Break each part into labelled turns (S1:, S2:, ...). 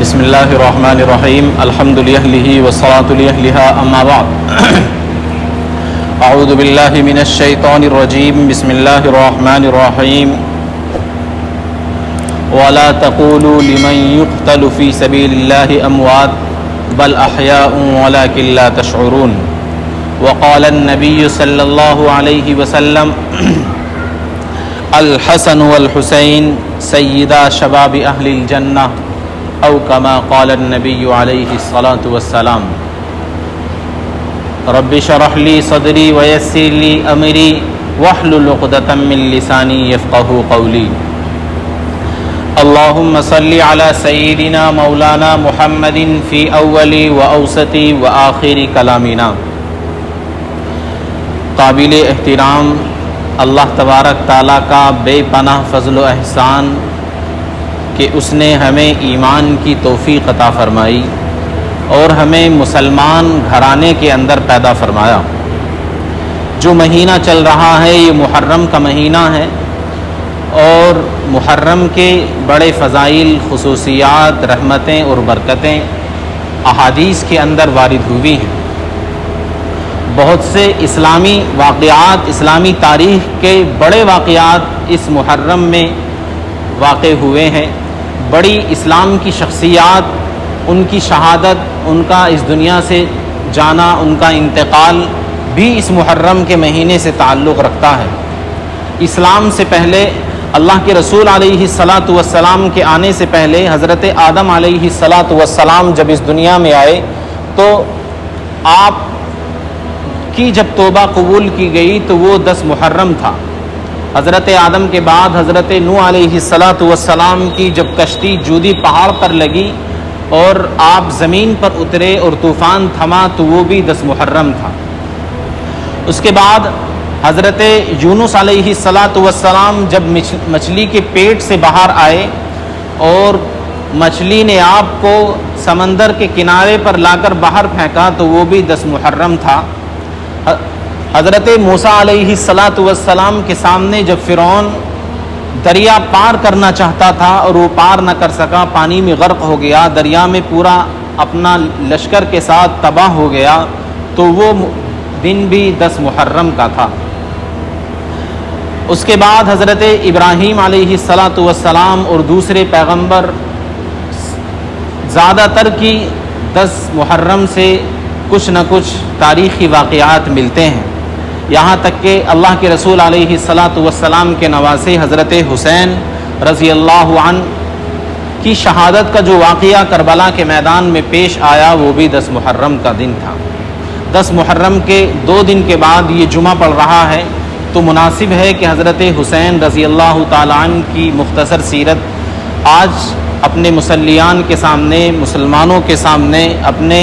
S1: بسم اللہ الرحمن الرحیم الحمد للہ والصلاة لأہلها اما بعد اعوذ باللہ من الشیطان الرجیم بسم اللہ الرحمن الرحیم ولا تقولوا لمن يقتل في سبيل الله اموات بل احیاء ولكن لا تشعرون وقال النبی صلی اللہ علیہ وسلم الحسن والحسین سیدا شباب اہل الجنہ او کما قال النبی علیہ الصلاۃ والسلام رب اشرح لی صدری ویسر لی امری واحلل عقدۃ من لسانی یفقهوا قولی اللہم صل علی سیدنا مولانا محمد فی اول و اوسط و آخر کلامنا۔ قابل احترام اللہ تبارک تعالیٰ کا بے پناہ فضل و احسان کہ اس نے ہمیں ایمان کی توفیق عطا فرمائی اور ہمیں مسلمان گھرانے کے اندر پیدا فرمایا۔ جو مہینہ چل رہا ہے یہ محرم کا مہینہ ہے اور محرم کے بڑے فضائل، خصوصیات، رحمتیں اور برکتیں احادیث کے اندر وارد ہوئی ہیں۔ بہت سے اسلامی واقعات، اسلامی تاریخ کے بڑے واقعات اس محرم میں واقع ہوئے ہیں۔ بڑی اسلام کی شخصیات، ان کی شہادت، ان کا اس دنیا سے جانا، ان کا انتقال بھی اس محرم کے مہینے سے تعلق رکھتا ہے۔ اسلام سے پہلے اللہ کے رسول علیہ الصلاۃ والسلام کے آنے سے پہلے حضرت آدم علیہ الصلاۃ والسلام جب اس دنیا میں آئے تو آپ کی جب توبہ قبول کی گئی تو وہ 10 محرم تھا۔ حضرت آدم کے بعد حضرت نوح علیہ الصلاۃ والسلام کی جب کشتی جودی پہاڑ پر لگی اور آپ زمین پر اترے اور طوفان تھما تو وہ بھی 10 محرم تھا۔ اس کے بعد حضرت یونس علیہ الصلاۃ والسلام جب مچھلی کے پیٹ سے باہر آئے اور مچھلی نے آپ کو سمندر کے کنارے پر لا کر باہر پھینکا تو وہ بھی 10 محرم تھا۔ حضرت موسیٰ علیہ الصلاۃ والسلام کے سامنے جب فرعون دریا پار کرنا چاہتا تھا اور وہ پار نہ کر سکا، پانی میں غرق ہو گیا، دریا میں پورا اپنا لشکر کے ساتھ تباہ ہو گیا، تو وہ دن بھی 10 محرم کا تھا۔ اس کے بعد حضرت ابراہیم علیہ الصلاۃ والسلام اور دوسرے پیغمبر زیادہ تر کی 10 محرم سے کچھ نہ کچھ تاریخی واقعات ملتے ہیں، یہاں تک کہ اللہ کے رسول علیہ الصلاۃ والسلام کے نواسے حضرت حسین رضی اللہ عنہ کی شہادت کا جو واقعہ کربلا کے میدان میں پیش آیا وہ بھی 10 محرم کا دن تھا۔ 10 محرم کے 2 دن کے بعد یہ جمعہ پڑ رہا ہے تو مناسب ہے کہ حضرت حسین رضی اللہ تعالیٰ عنہ کی مختصر سیرت آج اپنے مصلیان کے سامنے، مسلمانوں کے سامنے، اپنے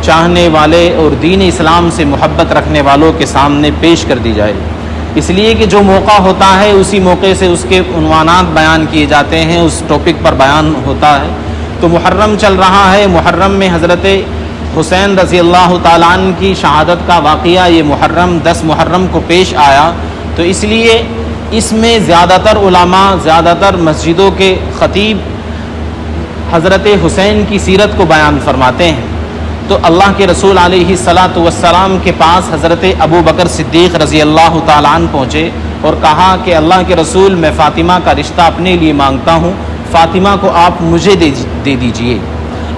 S1: چاہنے والے اور دین اسلام سے محبت رکھنے والوں کے سامنے پیش کر دی جائے، اس لیے کہ جو موقع ہوتا ہے اسی موقع سے اس کے عنوانات بیان کیے جاتے ہیں، اس ٹاپک پر بیان ہوتا ہے۔ تو محرم چل رہا ہے، محرم میں حضرت حسین رضی اللہ تعالیٰ عنہ کی شہادت کا واقعہ یہ محرم 10 محرم کو پیش آیا، تو اس لیے اس میں زیادہ تر علماء، زیادہ تر مسجدوں کے خطیب حضرت حسین کی سیرت کو بیان فرماتے ہیں۔ تو اللہ کے رسول علیہ الصلاۃ والسلام کے پاس حضرت ابو بکر صدیق رضی اللہ تعالیٰ عنہ پہنچے اور کہا کہ اللہ کے رسول میں فاطمہ کا رشتہ اپنے لیے مانگتا ہوں، فاطمہ کو آپ مجھے دے دیجئے۔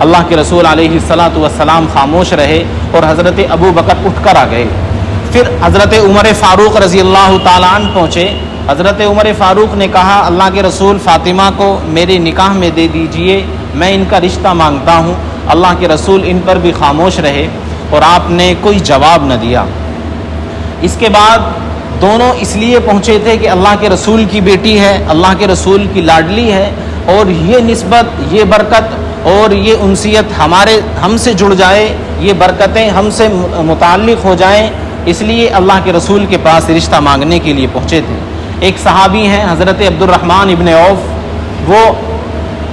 S1: اللہ کے رسول علیہ الصلاۃ والسلام خاموش رہے اور حضرت ابو بکر اٹھ کر آ گئے۔ پھر حضرت عمر فاروق رضی اللہ تعالیٰ عنہ پہنچے، حضرت عمر فاروق نے کہا اللہ کے رسول فاطمہ کو میرے نکاح میں دے دیجئے، میں ان کا رشتہ مانگتا ہوں۔ اللہ کے رسول ان پر بھی خاموش رہے اور آپ نے کوئی جواب نہ دیا۔ اس کے بعد دونوں اس لیے پہنچے تھے کہ اللہ کے رسول کی بیٹی ہے، اللہ کے رسول کی لاڈلی ہے، اور یہ نسبت، یہ برکت اور یہ انسیت ہم سے جڑ جائے، یہ برکتیں ہم سے متعلق ہو جائیں، اس لیے اللہ کے رسول کے پاس رشتہ مانگنے کے لیے پہنچے تھے۔ ایک صحابی ہیں حضرت عبد الرحمن ابن عوف، وہ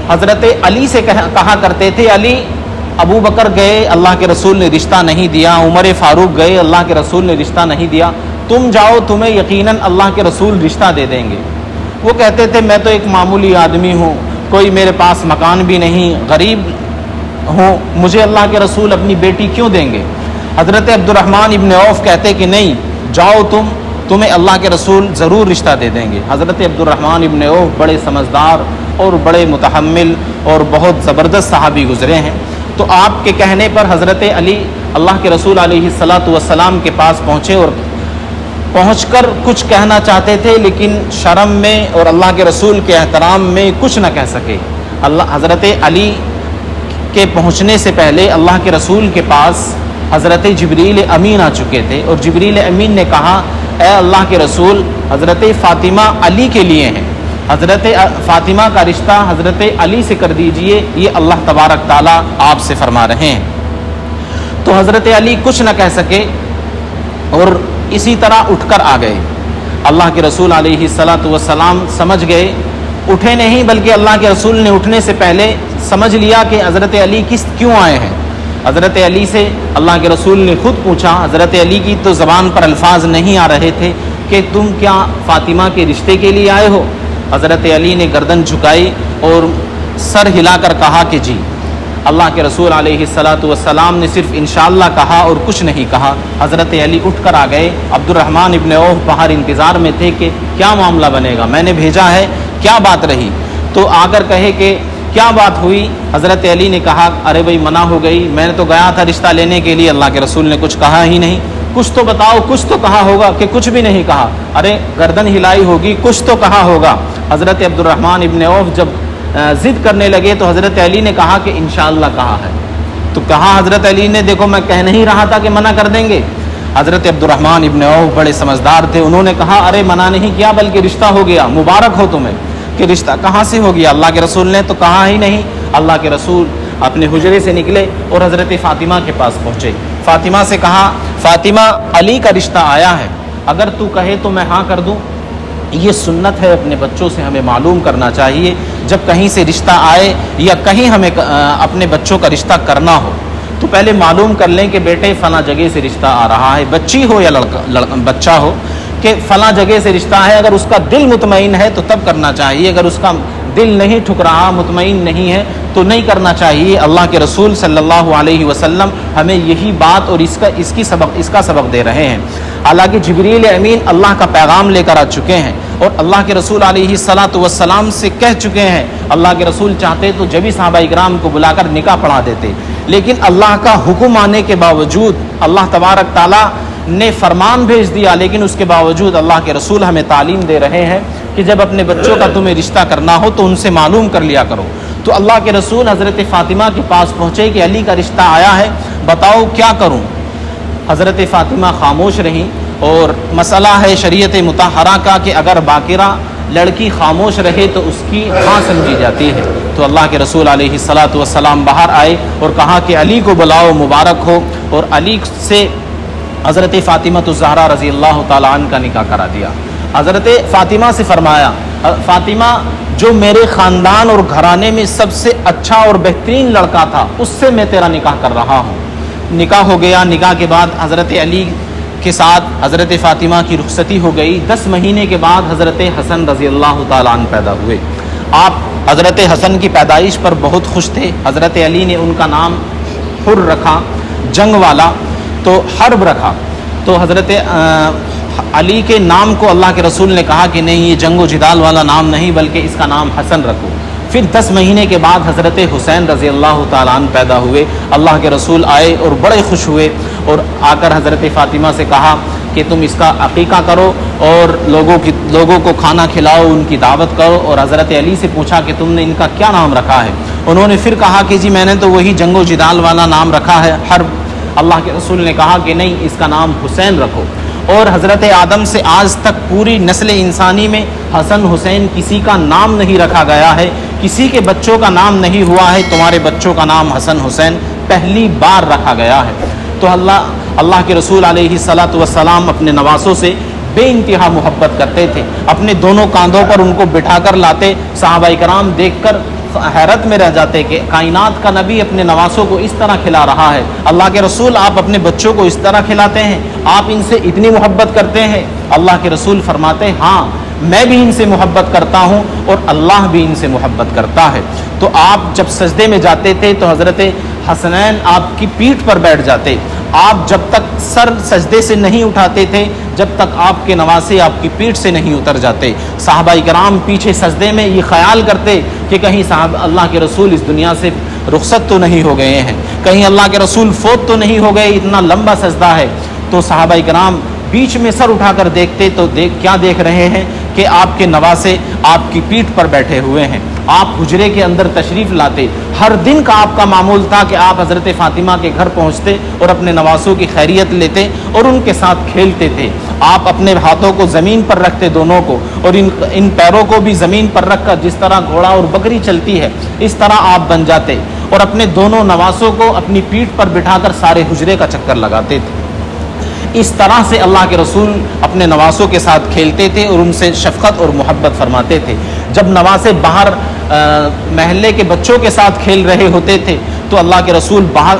S1: حضرت علی سے کہا کرتے تھے علی ابو بکر گئے، اللہ کے رسول نے رشتہ نہیں دیا، عمر فاروق گئے، اللہ کے رسول نے رشتہ نہیں دیا، تم جاؤ تمہیں یقیناً اللہ کے رسول رشتہ دے دیں گے۔ وہ کہتے تھے میں تو ایک معمولی آدمی ہوں، کوئی میرے پاس مکان بھی نہیں، غریب ہوں، مجھے اللہ کے رسول اپنی بیٹی کیوں دیں گے؟ حضرت عبد الرحمن ابن عوف کہتے کہ نہیں، جاؤ تمہیں اللہ کے رسول ضرور رشتہ دے دیں گے۔ حضرت عبد الرحمن ابن عوف بڑے سمجھدار اور بڑے متحمل اور بہت زبردست صحابی گزرے ہیں۔ تو آپ کے کہنے پر حضرت علی اللہ کے رسول علیہ الصلاۃ والسلام کے پاس پہنچے اور پہنچ کر کچھ کہنا چاہتے تھے، لیکن شرم میں اور اللہ کے رسول کے احترام میں کچھ نہ کہہ سکے۔ حضرت علی کے پہنچنے سے پہلے اللہ کے رسول کے پاس حضرت جبریل امین آ چکے تھے، اور جبریل امین نے کہا، اے اللہ کے رسول، حضرت فاطمہ علی کے لیے ہیں، حضرت فاطمہ کا رشتہ حضرت علی سے کر دیجئے، یہ اللہ تبارک تعالیٰ آپ سے فرما رہے ہیں۔ تو حضرت علی کچھ نہ کہہ سکے اور اسی طرح اٹھ کر آ گئے۔ اللہ کے رسول علیہ الصلاۃ والسلام سمجھ گئے، اٹھے نہیں بلکہ اللہ کے رسول نے اٹھنے سے پہلے سمجھ لیا کہ حضرت علی کیوں آئے ہیں۔ حضرت علی سے اللہ کے رسول نے خود پوچھا، حضرت علی کی تو زبان پر الفاظ نہیں آ رہے تھے کہ تم کیا فاطمہ کے رشتے کے لیے آئے ہو؟ حضرت علی نے گردن جھکائی اور سر ہلا کر کہا کہ جی۔ اللہ کے رسول علیہ الصلاۃ والسلام نے صرف انشاءاللہ کہا اور کچھ نہیں کہا۔ حضرت علی اٹھ کر آ گئے۔ عبد الرحمن ابن عوف باہر انتظار میں تھے کہ کیا معاملہ بنے گا، میں نے بھیجا ہے، کیا بات رہی؟ تو آ کر کہے کہ کیا بات ہوئی؟ حضرت علی نے کہا، ارے بھائی منع ہو گئی، میں نے تو گیا تھا رشتہ لینے کے لیے، اللہ کے رسول نے کچھ کہا ہی نہیں۔ کچھ تو بتاؤ، کچھ تو کہا ہوگا کہ کچھ بھی نہیں کہا؟ ارے گردن ہلائی ہوگی، کچھ تو کہا ہوگا۔ حضرت عبد الرحمن ابن عوف جب ضد کرنے لگے تو حضرت علی نے کہا کہ انشاءاللہ کہا ہے۔ تو کہا حضرت علی نے، دیکھو میں کہہ نہیں رہا تھا کہ منع کر دیں گے۔ حضرت عبد الرحمن ابن عوف بڑے سمجھدار تھے، انہوں نے کہا، ارے منع نہیں کیا بلکہ رشتہ ہو گیا، مبارک ہو تمہیں۔ کہ رشتہ کہاں سے ہو گیا؟ اللہ کے رسول نے تو کہا ہی نہیں۔ اللہ کے رسول اپنے حجرے سے نکلے اور حضرت فاطمہ کے پاس پہنچے۔ فاطمہ سے کہا، فاطمہ علی کا رشتہ آیا ہے، اگر تو کہے تو میں ہاں کر دوں۔ یہ سنت ہے، اپنے بچوں سے ہمیں معلوم کرنا چاہیے، جب کہیں سے رشتہ آئے یا کہیں ہمیں اپنے بچوں کا رشتہ کرنا ہو تو پہلے معلوم کر لیں کہ بیٹے فلاں جگہ سے رشتہ آ رہا ہے، بچی ہو یا بچہ ہو، کہ فلاں جگہ سے رشتہ ہے۔ اگر اس کا دل مطمئن ہے تو تب کرنا چاہیے، اگر اس کا دل نہیں ٹھک رہا، مطمئن نہیں ہے تو نہیں کرنا چاہیے۔ اللہ کے رسول صلی اللہ علیہ وسلم ہمیں یہی بات اور اس کا سبق دے رہے ہیں۔ حالانکہ جبریل امین اللہ کا پیغام لے کر آ چکے ہیں اور اللہ کے رسول علیہ الصلاۃ والسلام سے کہہ چکے ہیں، اللہ کے رسول چاہتے تو جبھی صحابہ اکرام کو بلا کر نکاح پڑھا دیتے، لیکن اللہ کا حکم آنے کے باوجود اللہ تبارک تعالیٰ نے فرمان بھیج دیا، لیکن اس کے باوجود اللہ کے رسول ہمیں تعلیم دے رہے ہیں کہ جب اپنے بچوں کا تمہیں رشتہ کرنا ہو تو ان سے معلوم کر لیا کرو۔ تو اللہ کے رسول حضرت فاطمہ کے پاس پہنچے کہ علی کا رشتہ آیا ہے، بتاؤ کیا کروں؟ حضرت فاطمہ خاموش رہیں، اور مسئلہ ہے شریعت مطہرہ کا کہ اگر باکرہ لڑکی خاموش رہے تو اس کی ہاں سمجھی جاتی ہے۔ تو اللہ کے رسول علیہ الصلاۃ والسلام باہر آئے اور کہا کہ علی کو بلاؤ، مبارک ہو، اور علی سے حضرت فاطمہ الزہرا رضی اللہ تعالیٰ عنہ کا نکاح کرا دیا۔ حضرت فاطمہ سے فرمایا، فاطمہ جو میرے خاندان اور گھرانے میں سب سے اچھا اور بہترین لڑکا تھا اس سے میں تیرا نکاح کر رہا ہوں۔ نکاح ہو گیا۔ نکاح کے بعد حضرت علی کے ساتھ حضرت فاطمہ کی رخصتی ہو گئی۔ 10 مہینے کے بعد حضرت حسن رضی اللہ تعالیٰ عنہ پیدا ہوئے۔ آپ حضرت حسن کی پیدائش پر بہت خوش تھے۔ حضرت علی نے ان کا نام حر رکھا، جنگ والا، تو حرب رکھا۔ تو حضرت علی کے نام کو اللہ کے رسول نے کہا کہ نہیں، یہ جنگ و جدال والا نام نہیں بلکہ اس کا نام حسن رکھو۔ پھر 10 مہینے کے بعد حضرت حسین رضی اللہ تعالیٰ عنہ پیدا ہوئے۔ اللہ کے رسول آئے اور بڑے خوش ہوئے اور آ کر حضرت فاطمہ سے کہا کہ تم اس کا عقیقہ کرو اور لوگوں کو کھانا کھلاؤ، ان کی دعوت کرو۔ اور حضرت علی سے پوچھا کہ تم نے ان کا کیا نام رکھا ہے؟ انہوں نے پھر کہا کہ جی میں نے تو وہی جنگ و جدال والا نام رکھا ہے، حرب۔ اللہ کے رسول نے کہا کہ نہیں، اس کا نام حسین رکھو۔ اور حضرت آدم سے آج تک پوری نسل انسانی میں حسن حسین کسی کا نام نہیں رکھا گیا ہے، کسی کے بچوں کا نام نہیں ہوا ہے، تمہارے بچوں کا نام حسن حسین پہلی بار رکھا گیا ہے۔ تو اللہ کے رسول علیہ الصلاۃ والسلام اپنے نواسوں سے بے انتہا محبت کرتے تھے، اپنے دونوں کاندھوں پر ان کو بٹھا کر لاتے۔ صحابہ کرام دیکھ کر حیرت میں رہ جاتے کہ کائنات کا نبی اپنے نواسوں کو اس طرح کھلا رہا ہے۔ اللہ کے رسول آپ اپنے بچوں کو اس طرح کھلاتے ہیں، آپ ان سے اتنی محبت کرتے ہیں؟ اللہ کے رسول فرماتے ہاں، میں بھی ان سے محبت کرتا ہوں اور اللہ بھی ان سے محبت کرتا ہے۔ تو آپ جب سجدے میں جاتے تھے تو حضرت حسنین آپ کی پیٹھ پر بیٹھ جاتے. آپ جب تک سر سجدے سے نہیں اٹھاتے تھے جب تک آپ کے نواسے آپ کی پیٹھ سے نہیں اتر جاتے. صحابہ کرام پیچھے سجدے میں یہ خیال کرتے کہ کہیں اللہ کے رسول اس دنیا سے رخصت تو نہیں ہو گئے ہیں, کہیں اللہ کے رسول فوت تو نہیں ہو گئے, اتنا لمبا سجدہ ہے. تو صحابہ کرام بیچ میں سر اٹھا کر دیکھتے تو کیا دیکھ رہے ہیں کہ آپ کے نواسے آپ کی پیٹھ پر بیٹھے ہوئے ہیں. آپ حجرے کے اندر تشریف لاتے. ہر دن کا آپ کا معمول تھا کہ آپ حضرت فاطمہ کے گھر پہنچتے اور اپنے نواسوں کی خیریت لیتے اور ان کے ساتھ کھیلتے تھے. آپ اپنے ہاتھوں کو زمین پر رکھتے دونوں کو, اور ان پیروں کو بھی زمین پر رکھ کر جس طرح گھوڑا اور بکری چلتی ہے اس طرح آپ بن جاتے, اور اپنے دونوں نواسوں کو اپنی پیٹھ پر بٹھا کر سارے حجرے کا چکر لگاتے تھے. اس طرح سے اللہ کے رسول اپنے نواسوں کے ساتھ کھیلتے تھے اور ان سے شفقت اور محبت فرماتے تھے. جب نواسے باہر محلے کے بچوں کے ساتھ کھیل رہے ہوتے تھے تو اللہ کے رسول باہر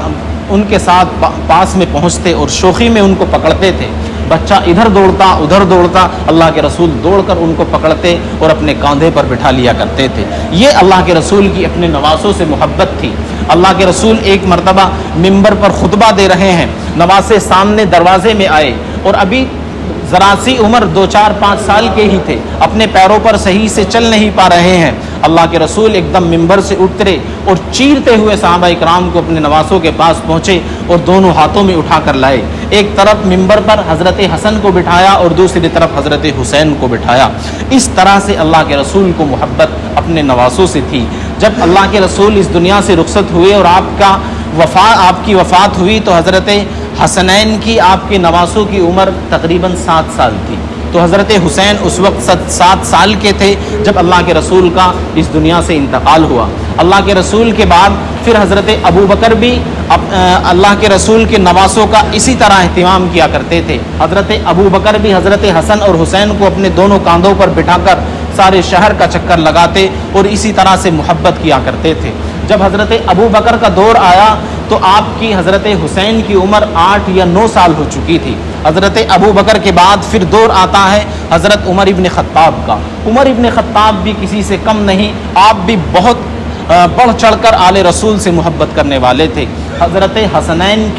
S1: ان کے ساتھ پاس میں پہنچتے اور شوخی میں ان کو پکڑتے تھے. بچہ ادھر دوڑتا ادھر دوڑتا, اللہ کے رسول دوڑ کر ان کو پکڑتے اور اپنے کاندھے پر بٹھا لیا کرتے تھے. یہ اللہ کے رسول کی اپنے نواسوں سے محبت تھی. اللہ کے رسول ایک مرتبہ منبر پر خطبہ دے رہے ہیں, نواسے سامنے دروازے میں آئے اور ابھی ذرا سی عمر 2-4-5 سال کے ہی تھے, اپنے پیروں پر صحیح سے چل نہیں پا رہے ہیں. اللہ کے رسول ایک دم منبر سے اترے اور چیرتے ہوئے صحابہ اکرام کو اپنے نواسوں کے پاس پہنچے اور دونوں ہاتھوں میں اٹھا کر لائے. ایک طرف منبر پر حضرت حسن کو بٹھایا اور دوسری طرف حضرت حسین کو بٹھایا. اس طرح سے اللہ کے رسول کو محبت اپنے نواسوں سے تھی. جب اللہ کے رسول اس دنیا سے رخصت ہوئے اور آپ کی وفات ہوئی تو حضرت حسنین کی آپ کے نواسوں کی عمر تقریباً 7 سال تھی. تو حضرت حسین اس وقت 7 سال کے تھے جب اللہ کے رسول کا اس دنیا سے انتقال ہوا. اللہ کے رسول کے بعد پھر حضرت ابو بکر بھی اللہ کے رسول کے نواسوں کا اسی طرح اہتمام کیا کرتے تھے. حضرت ابو بکر بھی حضرت حسن اور حسین کو اپنے دونوں کاندھوں پر بٹھا کر سارے شہر کا چکر لگاتے اور اسی طرح سے محبت کیا کرتے تھے. جب حضرت ابو بکر کا دور آیا تو آپ کی حضرت حسین کی عمر 8 یا 9 سال ہو چکی تھی. حضرت ابو بکر کے بعد پھر دور آتا ہے حضرت عمر ابن خطاب کا. عمر ابن خطاب بھی کسی سے کم نہیں, آپ بھی بہت بڑھ چڑھ کر آل رسول سے محبت کرنے والے تھے. حضرت حسنین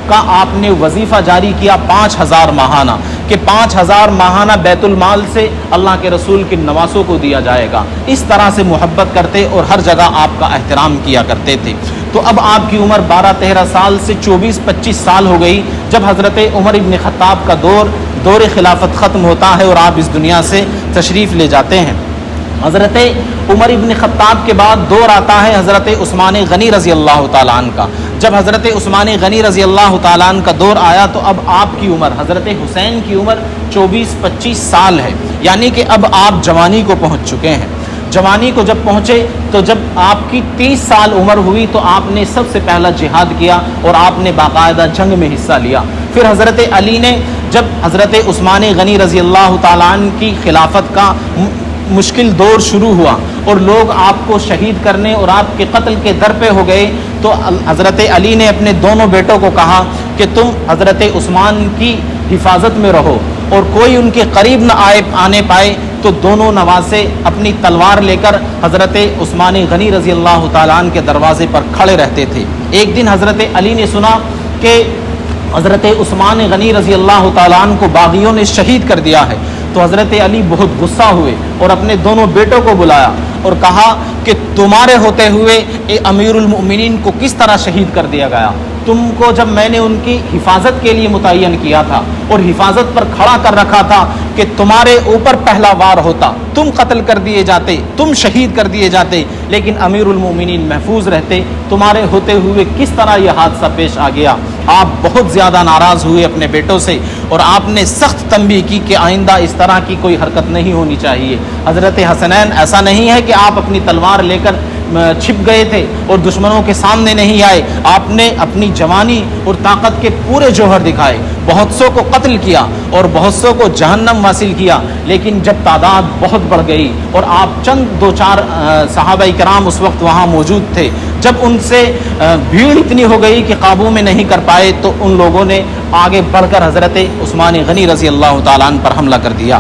S1: کا آپ نے وظیفہ جاری کیا 5000 ماہانہ کہ 5000 ماہانہ بیت المال سے اللہ کے رسول کے نواسوں کو دیا جائے گا. اس طرح سے محبت کرتے اور ہر جگہ آپ کا احترام کیا کرتے تھے. تو اب آپ کی عمر 12-13 سال سے 24-25 سال ہو گئی جب حضرت عمر ابن خطاب کا دور خلافت ختم ہوتا ہے اور آپ اس دنیا سے تشریف لے جاتے ہیں. حضرت عمر ابن خطاب کے بعد دور آتا ہے حضرت عثمان غنی رضی اللہ تعالیٰ عنہ کا. جب حضرت عثمان غنی رضی اللہ تعالیٰ عنہ کا دور آیا تو اب آپ کی عمر, حضرت حسین کی عمر 24-25 سال ہے, یعنی کہ اب آپ جوانی کو پہنچ چکے ہیں. جوانی کو جب پہنچے تو جب آپ کی 30 سال عمر ہوئی تو آپ نے سب سے پہلا جہاد کیا اور آپ نے باقاعدہ جنگ میں حصہ لیا. پھر حضرت علی نے جب حضرت عثمان غنی رضی اللہ تعالیٰ عنہ کی خلافت کا مشکل دور شروع ہوا اور لوگ آپ کو شہید کرنے اور آپ کے قتل کے در پہ ہو گئے تو حضرت علی نے اپنے دونوں بیٹوں کو کہا کہ تم حضرت عثمان کی حفاظت میں رہو اور کوئی ان کے قریب نہ آنے پائے. تو دونوں نواسے اپنی تلوار لے کر حضرت عثمان غنی رضی اللہ تعالیٰ عنہ کے دروازے پر کھڑے رہتے تھے. ایک دن حضرت علی نے سنا کہ حضرت عثمان غنی رضی اللہ تعالیٰ عنہ کو باغیوں نے شہید کر دیا ہے. تو حضرت علی بہت غصہ ہوئے اور اپنے دونوں بیٹوں کو بلایا اور کہا کہ تمہارے ہوتے ہوئے امیر المؤمنین کو کس طرح شہید کر دیا گیا. تم کو جب میں نے ان کی حفاظت کے لیے متعین کیا تھا اور حفاظت پر کھڑا کر رکھا تھا کہ تمہارے اوپر پہلا وار ہوتا, تم قتل کر دیے جاتے, تم شہید کر دیے جاتے, لیکن امیر المؤمنین محفوظ رہتے. تمہارے ہوتے ہوئے کس طرح یہ حادثہ پیش آ گیا. آپ بہت زیادہ ناراض ہوئے اپنے بیٹوں سے اور آپ نے سخت تنبیہ کی کہ آئندہ اس طرح کی کوئی حرکت نہیں ہونی چاہیے. حضرت حسنین ایسا نہیں ہے کہ آپ اپنی تلوار لے کر چھپ گئے تھے اور دشمنوں کے سامنے نہیں آئے. آپ نے اپنی جوانی اور طاقت کے پورے جوہر دکھائے, بہت سو کو قتل کیا اور بہت سو کو جہنم واصل کیا. لیکن جب تعداد بہت بڑھ گئی اور آپ چند 2-4 صحابہ کرام اس وقت وہاں موجود تھے, جب ان سے بھیڑ اتنی ہو گئی کہ قابو میں نہیں کر پائے تو ان لوگوں نے آگے بڑھ کر حضرت عثمان غنی رضی اللہ تعالیٰ عنہ پر حملہ کر دیا.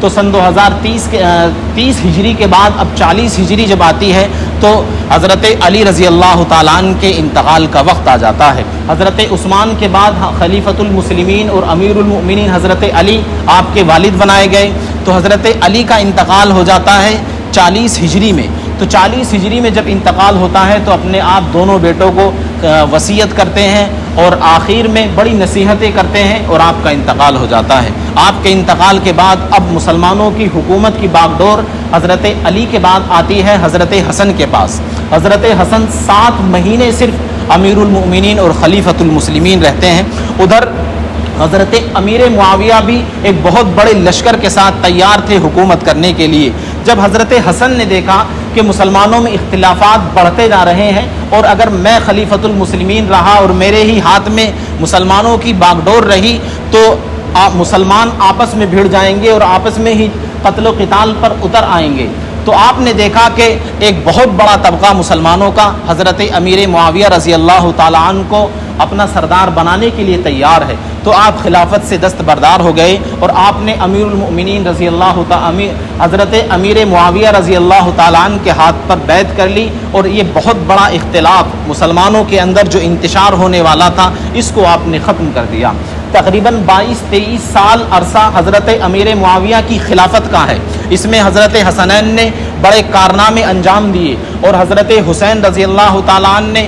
S1: تو سن 2030 ہجری کے بعد اب 40 ہجری جب آتی ہے تو حضرت علی رضی اللہ تعالیٰ عنہ کے انتقال کا وقت آ جاتا ہے۔ حضرت عثمان کے بعد خلیفۃ المسلمین اور امیر المؤمنین حضرت علی آپ کے والد بنائے گئے، تو حضرت علی کا انتقال ہو جاتا ہے 40 ہجری میں۔ تو 40 ہجری میں جب انتقال ہوتا ہے تو اپنے آپ دونوں بیٹوں کو وصیت کرتے ہیں اور آخر میں بڑی نصیحتیں کرتے ہیں اور آپ کا انتقال ہو جاتا ہے۔ آپ کے انتقال کے بعد اب مسلمانوں کی حکومت کی باغ ڈور حضرت علی کے بعد آتی ہے حضرت حسن کے پاس۔ حضرت حسن 7 مہینے صرف امیر المؤمنین اور خلیفۃ المسلمین رہتے ہیں۔ ادھر حضرت امیر معاویہ بھی ایک بہت بڑے لشکر کے ساتھ تیار تھے حکومت کرنے کے لیے۔ جب حضرت حسن نے دیکھا کہ مسلمانوں میں اختلافات بڑھتے جا رہے ہیں اور اگر میں خلیفۃ المسلمین رہا اور میرے ہی ہاتھ میں مسلمانوں کی باغ ڈور رہی تو مسلمان آپس میں بھیڑ جائیں گے اور آپس میں ہی قتل و قتال پر اتر آئیں گے۔ تو آپ نے دیکھا کہ ایک بہت بڑا طبقہ مسلمانوں کا حضرت امیر معاویہ رضی اللہ تعالیٰ عنہ کو اپنا سردار بنانے کے لیے تیار ہے، تو آپ خلافت سے دستبردار ہو گئے اور آپ نے امیر المؤمنین رضی اللہ تعالیٰ حضرت امیر معاویہ رضی اللہ تعالیٰ عنہ کے ہاتھ پر بیعت کر لی، اور یہ بہت بڑا اختلاف مسلمانوں کے اندر جو انتشار ہونے والا تھا اس کو آپ نے ختم کر دیا۔ تقریباً 22-23 سال عرصہ حضرت امیر معاویہ کی خلافت کا ہے۔ اس میں حضرت حسنین نے بڑے کارنامے انجام دیے اور حضرت حسین رضی اللہ تعالیٰ عنہ نے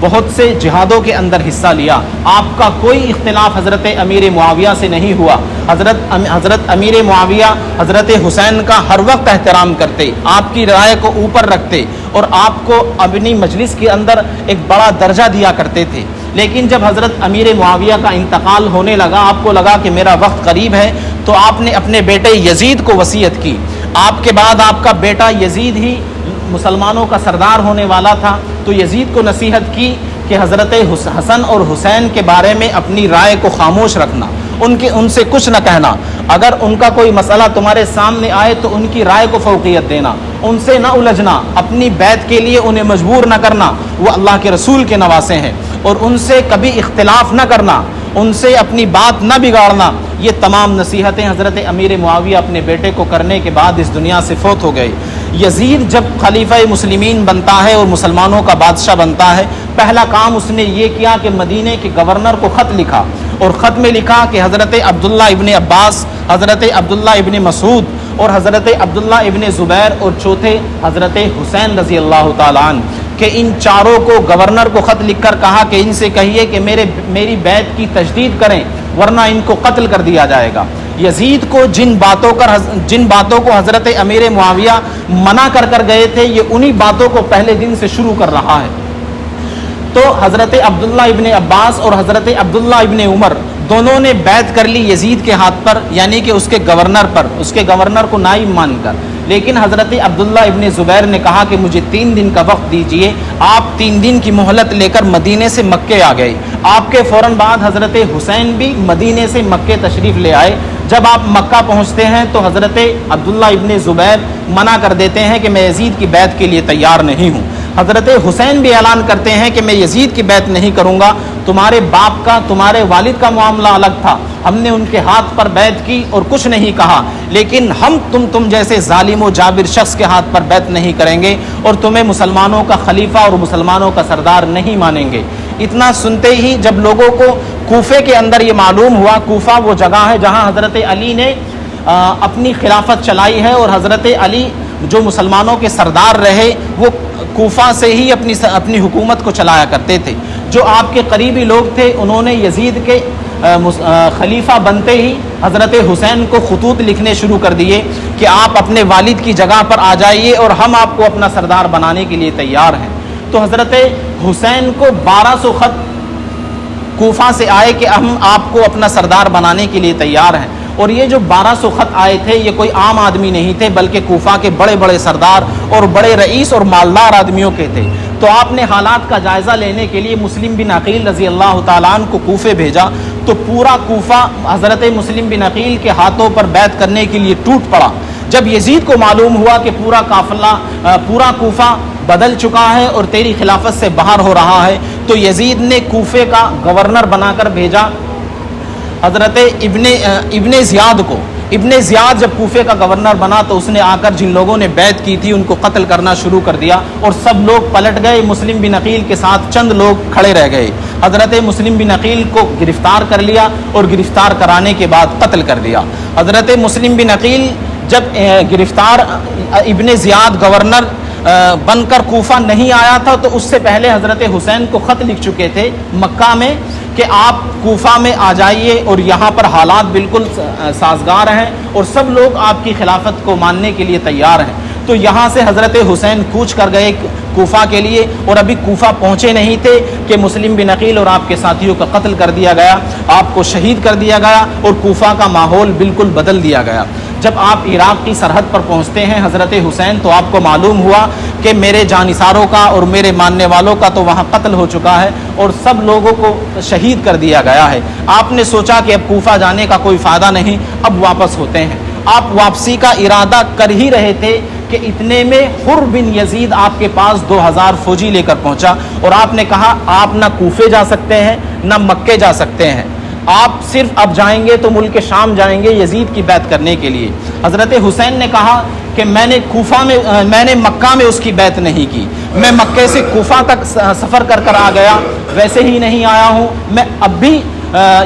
S1: بہت سے جہادوں کے اندر حصہ لیا۔ آپ کا کوئی اختلاف حضرت امیر معاویہ سے نہیں ہوا۔ حضرت امیر معاویہ حضرت حسین کا ہر وقت احترام کرتے، آپ کی رائے کو اوپر رکھتے اور آپ کو اپنی مجلس کے اندر ایک بڑا درجہ دیا کرتے تھے۔ لیکن جب حضرت امیر معاویہ کا انتقال ہونے لگا، آپ کو لگا کہ میرا وقت قریب ہے، تو آپ نے اپنے بیٹے یزید کو وصیت کی۔ آپ کے بعد آپ کا بیٹا یزید ہی مسلمانوں کا سردار ہونے والا تھا، تو یزید کو نصیحت کی کہ حضرت حسن اور حسین کے بارے میں اپنی رائے کو خاموش رکھنا، ان سے کچھ نہ کہنا، اگر ان کا کوئی مسئلہ تمہارے سامنے آئے تو ان کی رائے کو فوقیت دینا، ان سے نہ الجھنا، اپنی بیعت کے لیے انہیں مجبور نہ کرنا، وہ اللہ کے رسول کے نواسے ہیں، اور ان سے کبھی اختلاف نہ کرنا، ان سے اپنی بات نہ بگاڑنا۔ یہ تمام نصیحتیں حضرت امیر معاویہ اپنے بیٹے کو کرنے کے بعد اس دنیا سے فوت ہو گئے۔ یزید جب خلیفہ مسلمین بنتا ہے اور مسلمانوں کا بادشاہ بنتا ہے، پہلا کام اس نے یہ کیا کہ مدینے کے گورنر کو خط لکھا، اور خط میں لکھا کہ حضرت عبداللہ ابن عباس، حضرت عبداللہ ابن مسعود اور حضرت عبداللہ ابن زبیر اور چوتھے حضرت حسین رضی اللہ تعالیٰ عنہ، کہ ان چاروں کو گورنر کو خط لکھ کر کہا کہ ان سے کہیے کہ میری بیعت کی تجدید کریں ورنہ ان کو قتل کر دیا جائے گا۔ یزید کو جن باتوں کو حضرت امیر معاویہ منع کر گئے تھے، یہ انہی باتوں کو پہلے دن سے شروع کر رہا ہے۔ تو حضرت عبداللہ ابن عباس اور حضرت عبداللہ ابن عمر دونوں نے بیعت کر لی یزید کے ہاتھ پر، یعنی کہ اس کے گورنر کو نائب مان کر، لیکن حضرت عبداللہ ابن زبیر نے کہا کہ مجھے 3 دن کا وقت دیجئے۔ آپ 3 دن کی مہلت لے کر مدینے سے مکے آ گئے۔ آپ کے فوراً بعد حضرت حسین بھی مدینے سے مکے تشریف لے آئے۔ جب آپ مکہ پہنچتے ہیں تو حضرت عبداللہ ابن زبیر منع کر دیتے ہیں کہ میں یزید کی بیعت کے لیے تیار نہیں ہوں۔ حضرت حسین بھی اعلان کرتے ہیں کہ میں یزید کی بیعت نہیں کروں گا، تمہارے باپ کا، تمہارے والد کا معاملہ الگ تھا، ہم نے ان کے ہاتھ پر بیعت کی اور کچھ نہیں کہا، لیکن ہم تم جیسے ظالم و جابر شخص کے ہاتھ پر بیعت نہیں کریں گے اور تمہیں مسلمانوں کا خلیفہ اور مسلمانوں کا سردار نہیں مانیں گے۔ اتنا سنتے ہی جب لوگوں کو کوفے کے اندر یہ معلوم ہوا، کوفہ وہ جگہ ہے جہاں حضرت علی نے اپنی خلافت چلائی ہے اور حضرت علی جو مسلمانوں کے سردار رہے وہ کوفہ سے ہی اپنی حکومت کو چلایا کرتے تھے۔ جو آپ کے قریبی لوگ تھے انہوں نے یزید کے خلیفہ بنتے ہی حضرت حسین کو خطوط لکھنے شروع کر دیے کہ آپ اپنے والد کی جگہ پر آ جائیے اور ہم آپ کو اپنا سردار بنانے کے لیے تیار ہیں۔ تو حضرت حسین کو 1200 خط کوفہ سے آئے کہ ہم آپ کو اپنا سردار بنانے کے لیے تیار ہیں، اور یہ جو 1200 خط آئے تھے یہ کوئی عام آدمی نہیں تھے بلکہ کوفہ کے بڑے بڑے سردار اور بڑے رئیس اور مالدار آدمیوں کے تھے۔ تو آپ نے حالات کا جائزہ لینے کے لیے مسلم بن عقیل رضی اللہ تعالیٰ عنہ کو کوفے بھیجا، تو پورا کوفہ حضرت مسلم بن عقیل کے ہاتھوں پر بیعت کرنے کے لیے ٹوٹ پڑا۔ جب یزید کو معلوم ہوا کہ پورا کوفہ بدل چکا ہے اور تیری خلافت سے باہر ہو رہا ہے، تو یزید نے کوفے کا گورنر بنا کر بھیجا حضرت ابن زیاد کو ابن زیاد جب کوفے کا گورنر بنا تو اس نے آ کر جن لوگوں نے بیعت کی تھی ان کو قتل کرنا شروع کر دیا اور سب لوگ پلٹ گئے. مسلم بن عقیل کے ساتھ چند لوگ کھڑے رہ گئے. حضرت مسلم بن عقیل کو گرفتار کر لیا اور گرفتار کرانے کے بعد قتل کر دیا. حضرت مسلم بن عقیل جب گرفتار ابن زیاد گورنر بن کر کوفہ نہیں آیا تھا تو اس سے پہلے حضرت حسین کو خط لکھ چکے تھے مکہ میں کہ آپ کوفہ میں آ جائیے اور یہاں پر حالات بالکل سازگار ہیں اور سب لوگ آپ کی خلافت کو ماننے کے لیے تیار ہیں. تو یہاں سے حضرت حسین کوچ کر گئے کوفہ کے لیے اور ابھی کوفہ پہنچے نہیں تھے کہ مسلم بن عقیل اور آپ کے ساتھیوں کا قتل کر دیا گیا, آپ کو شہید کر دیا گیا اور کوفہ کا ماحول بالکل بدل دیا گیا. جب آپ عراق کی سرحد پر پہنچتے ہیں حضرت حسین تو آپ کو معلوم ہوا کہ میرے جانثاروں کا اور میرے ماننے والوں کا تو وہاں قتل ہو چکا ہے اور سب لوگوں کو شہید کر دیا گیا ہے. آپ نے سوچا کہ اب کوفہ جانے کا کوئی فائدہ نہیں, اب واپس ہوتے ہیں. آپ واپسی کا ارادہ کر ہی رہے تھے کہ اتنے میں حر بن یزید آپ کے پاس 2000 فوجی لے کر پہنچا اور آپ نے کہا آپ نہ کوفے جا سکتے ہیں نہ مکے جا سکتے ہیں, آپ صرف اب جائیں گے تو ملک شام جائیں گے یزید کی بیعت کرنے کے لیے. حضرت حسین نے کہا کہ میں نے مکہ میں اس کی بیعت نہیں کی, میں مکے سے کوفہ تک سفر کر آ گیا, ویسے ہی نہیں آیا ہوں, میں اب بھی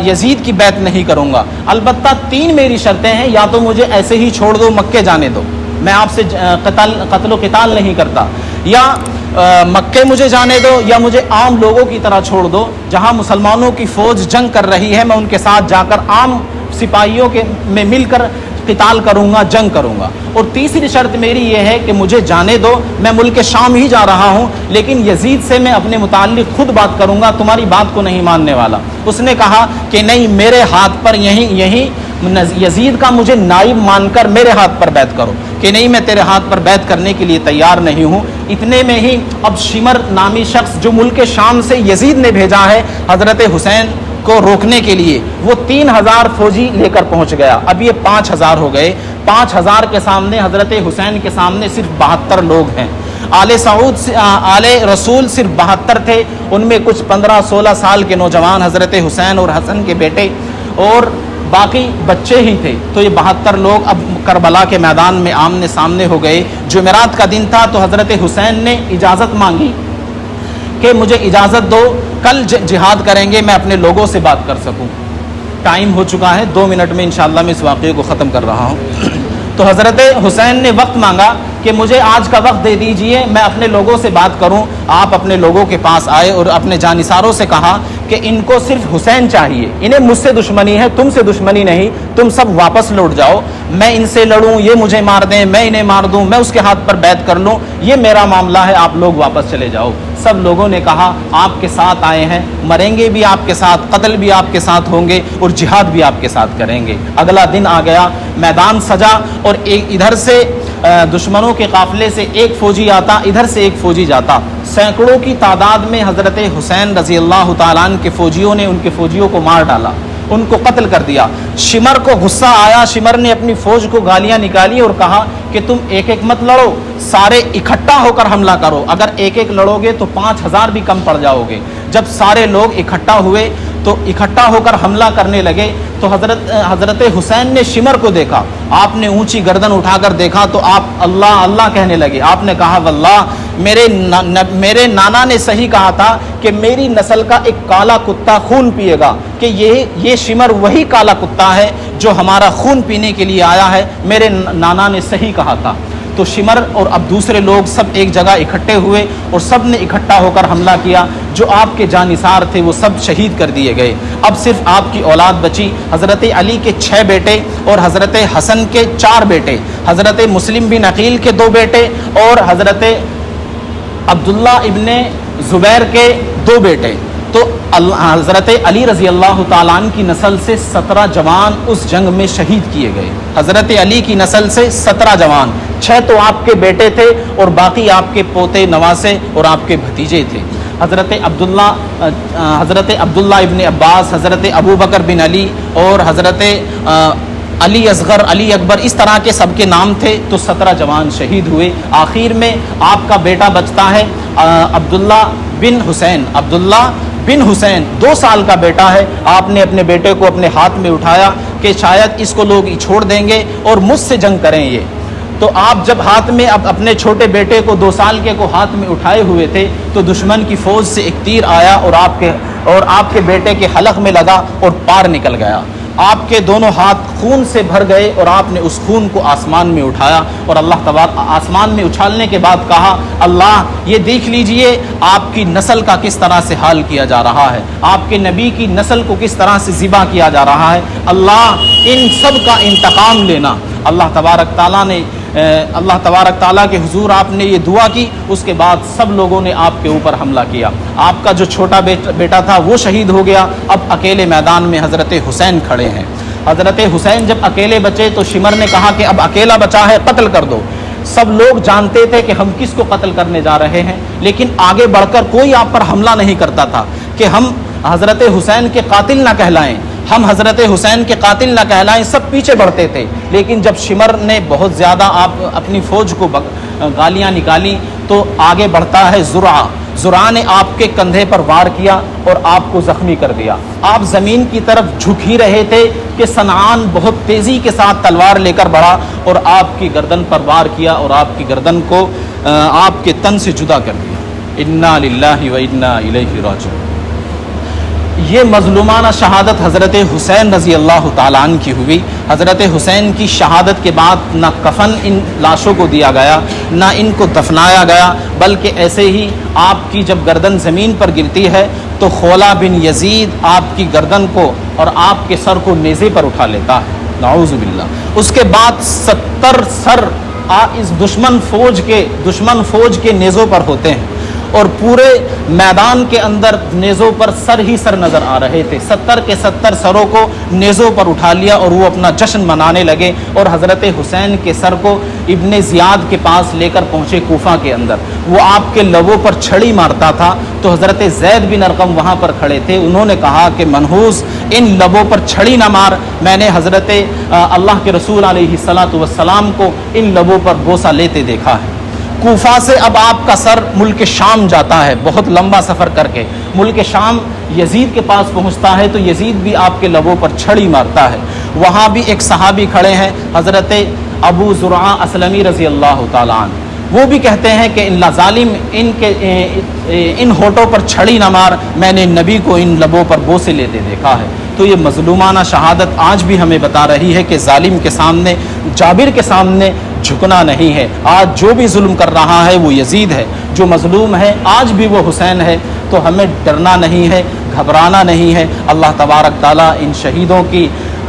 S1: یزید کی بیعت نہیں کروں گا. البتہ 3 میری شرطیں ہیں, یا تو مجھے ایسے ہی چھوڑ دو مکے جانے دو, میں آپ سے قتل و قتال نہیں کرتا, یا مکے مجھے جانے دو یا مجھے عام لوگوں کی طرح چھوڑ دو, جہاں مسلمانوں کی فوج جنگ کر رہی ہے میں ان کے ساتھ جا کر عام سپاہیوں کے میں مل کر قتال کروں گا, جنگ کروں گا. اور تیسری شرط میری یہ ہے کہ مجھے جانے دو, میں ملک شام ہی جا رہا ہوں لیکن یزید سے میں اپنے متعلق خود بات کروں گا, تمہاری بات کو نہیں ماننے والا. اس نے کہا کہ نہیں, میرے ہاتھ پر یہی یزید کا مجھے نائب مان کر میرے ہاتھ پر بیعت کرو, کہ نہیں میں تیرے ہاتھ پر بیعت کرنے کے لیے تیار نہیں ہوں. اتنے میں ہی اب شمر نامی شخص جو ملک شام سے یزید نے بھیجا ہے حضرت حسین کو روکنے کے لیے, وہ 3000 فوجی لے کر پہنچ گیا. اب یہ 5000 ہو گئے. 5000 کے سامنے حضرت حسین کے سامنے صرف 72 لوگ ہیں. آل رسول صرف 72 تھے, ان میں کچھ 15-16 سال کے نوجوان حضرت حسین اور حسن کے بیٹے اور باقی بچے ہی تھے. تو یہ 72 لوگ اب کربلا کے میدان میں آمنے سامنے ہو گئے. جمعرات کا دن تھا تو حضرت حسین نے اجازت مانگی کہ مجھے اجازت دو, کل جہاد کریں گے, میں اپنے لوگوں سے بات کر سکوں. ٹائم ہو چکا ہے, 2 منٹ میں انشاءاللہ میں اس واقعے کو ختم کر رہا ہوں. تو حضرت حسین نے وقت مانگا کہ مجھے آج کا وقت دے دیجئے, میں اپنے لوگوں سے بات کروں. آپ اپنے لوگوں کے پاس آئے اور اپنے جانثاروں سے کہا کہ ان کو صرف حسین چاہیے, انہیں مجھ سے دشمنی ہے, تم سے دشمنی نہیں, تم سب واپس لوٹ جاؤ. میں ان سے لڑوں, یہ مجھے مار دیں, میں انہیں مار دوں, میں اس کے ہاتھ پر بیعت کر لوں, یہ میرا معاملہ ہے, آپ لوگ واپس چلے جاؤ. سب لوگوں نے کہا آپ کے ساتھ آئے ہیں, مریں گے بھی آپ کے ساتھ, قتل بھی آپ کے ساتھ ہوں گے اور جہاد بھی آپ کے ساتھ کریں گے. اگلا دن آ گیا, میدان سجا اور ادھر سے دشمنوں کے قافلے سے ایک فوجی آتا, ادھر سے ایک فوجی جاتا. سینکڑوں کی تعداد میں حضرت حسین رضی اللہ تعالیٰ عنہ کے فوجیوں نے ان کے فوجیوں کو مار ڈالا, ان کو قتل کر دیا. شمر کو غصہ آیا, شمر نے اپنی فوج کو گالیاں نکالی اور کہا کہ تم ایک ایک مت لڑو, سارے اکٹھا ہو کر حملہ کرو, اگر ایک ایک لڑو گے تو 5000 بھی کم پڑ جاؤ گے. جب سارے لوگ اکٹھا ہوئے تو اکٹھا ہو کر حملہ کرنے لگے تو حضرت حسین نے شمر کو دیکھا, آپ نے اونچی گردن اٹھا کر دیکھا تو آپ اللہ اللہ کہنے لگے. آپ نے کہا واللہ میرے نانا نے صحیح کہا تھا کہ میری نسل کا ایک کالا کتا خون پیے گا, کہ یہ شمر وہی کالا کتا ہے جو ہمارا خون پینے کے لیے آیا ہے, میرے نانا نے صحیح کہا تھا. تو شمر اور اب دوسرے لوگ سب ایک جگہ اکٹھے ہوئے اور سب نے اکٹھا ہو کر حملہ کیا. جو آپ کے جانثار تھے وہ سب شہید کر دیے گئے. اب صرف آپ کی اولاد بچی, حضرت علی کے 6 بیٹے اور حضرت حسن کے 4 بیٹے, حضرت مسلم بن عقیل کے 2 بیٹے اور حضرت عبداللہ ابن زبیر کے 2 بیٹے. تو حضرت علی رضی اللہ تعالیٰ عنہ کی نسل سے 17 جوان اس جنگ میں شہید کیے گئے. حضرت علی کی نسل سے 17 جوان, 6 تو آپ کے بیٹے تھے اور باقی آپ کے پوتے نواسے اور آپ کے بھتیجے تھے. حضرت عبداللہ ابن عباس, حضرت ابو بکر بن علی اور حضرت علی اصغر, علی اکبر, اس طرح کے سب کے نام تھے. تو 17 جوان شہید ہوئے. آخر میں آپ کا بیٹا بچتا ہے عبداللہ بن حسین, 2 سال کا بیٹا ہے. آپ نے اپنے بیٹے کو اپنے ہاتھ میں اٹھایا کہ کہ شاید اس کو لوگ چھوڑ دیں گے اور مجھ سے جنگ کریں یہ. تو آپ جب ہاتھ میں اپنے چھوٹے بیٹے کو 2 سال کے کو ہاتھ میں اٹھائے ہوئے تھے تو دشمن کی فوج سے ایک تیر آیا اور آپ کے بیٹے کے حلق میں لگا اور پار نکل گیا. آپ کے دونوں ہاتھ خون سے بھر گئے اور آپ نے اس خون کو آسمان میں اٹھایا اور اللہ تبارک آسمان میں اچھالنے کے بعد کہا اللہ یہ دیکھ لیجئے آپ کی نسل کا کس طرح سے حال کیا جا رہا ہے, آپ کے نبی کی نسل کو کس طرح سے ذبح کیا جا رہا ہے, اللہ ان سب کا انتقام لینا. اللہ تبارک تعالیٰ کے حضور آپ نے یہ دعا کی. اس کے بعد سب لوگوں نے آپ کے اوپر حملہ کیا. آپ کا جو چھوٹا بیٹا تھا وہ شہید ہو گیا. اب اکیلے میدان میں حضرت حسین کھڑے ہیں. حضرت حسین جب اکیلے بچے تو شمر نے کہا کہ اب اکیلا بچا ہے, قتل کر دو. سب لوگ جانتے تھے کہ ہم کس کو قتل کرنے جا رہے ہیں, لیکن آگے بڑھ کر کوئی آپ پر حملہ نہیں کرتا تھا کہ ہم حضرت حسین کے قاتل نہ کہلائیں, ہم حضرت حسین کے قاتل نہ کہلائیں. سب پیچھے بڑھتے تھے. لیکن جب شمر نے بہت زیادہ اپنی فوج کو گالیاں نکالی تو آگے بڑھتا ہے زرع نے آپ کے کندھے پر وار کیا اور آپ کو زخمی کر دیا. آپ زمین کی طرف جھک ہی رہے تھے کہ صنعان بہت تیزی کے ساتھ تلوار لے کر بڑھا اور آپ کی گردن پر وار کیا اور آپ کی گردن کو آپ کے تن سے جدا کر دیا. انا للہ و انا الیہ راجعون. یہ مظلومانہ شہادت حضرت حسین رضی اللہ تعالیٰ عنہ کی ہوئی. حضرت حسین کی شہادت کے بعد نہ کفن ان لاشوں کو دیا گیا, نہ ان کو دفنایا گیا, بلکہ ایسے ہی آپ کی جب گردن زمین پر گرتی ہے تو خولہ بن یزید آپ کی گردن کو اور آپ کے سر کو نیزے پر اٹھا لیتا ہے. نعوذ باللہ. اس کے بعد 70 سر اس دشمن فوج کے نیزوں پر ہوتے ہیں اور پورے میدان کے اندر نیزوں پر سر ہی سر نظر آ رہے تھے. 70 کے 70 سروں کو نیزوں پر اٹھا لیا اور وہ اپنا جشن منانے لگے اور حضرت حسین کے سر کو ابن زیاد کے پاس لے کر پہنچے کوفہ کے اندر. وہ آپ کے لبوں پر چھڑی مارتا تھا تو حضرت زید بن ارقم وہاں پر کھڑے تھے. انہوں نے کہا کہ منحوس ان لبوں پر چھڑی نہ مار, میں نے حضرت اللہ کے رسول علیہ الصلاۃ والسلام کو ان لبوں پر بوسہ لیتے دیکھا ہے. کوفہ سے اب آپ کا سر ملک شام جاتا ہے, بہت لمبا سفر کر کے ملک شام یزید کے پاس پہنچتا ہے تو یزید بھی آپ کے لبوں پر چھڑی مارتا ہے. وہاں بھی ایک صحابی کھڑے ہیں حضرت ابو زرعہ اسلمی رضی اللہ تعالیٰ عنہ. وہ بھی کہتے ہیں کہ اللہ ظالم ان ہونٹوں پر چھڑی نہ مار, میں نے نبی کو ان لبوں پر بوسے لیتے دیکھا ہے. تو یہ مظلومانہ شہادت آج بھی ہمیں بتا رہی ہے کہ ظالم کے سامنے, جابر کے سامنے جھکنا نہیں ہے. آج جو بھی ظلم کر رہا ہے وہ یزید ہے, جو مظلوم ہے آج بھی وہ حسین ہے. تو ہمیں ڈرنا نہیں ہے, گھبرانا نہیں ہے. اللہ تبارک تعالیٰ ان شہیدوں کی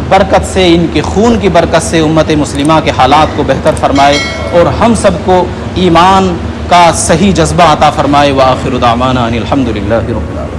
S1: برکت سے, ان کے خون کی برکت سے امت مسلمہ کے حالات کو بہتر فرمائے اور ہم سب کو ایمان کا صحیح جذبہ عطا فرمائے. وآخر دعوانا ان الحمد للہ رب العالمین.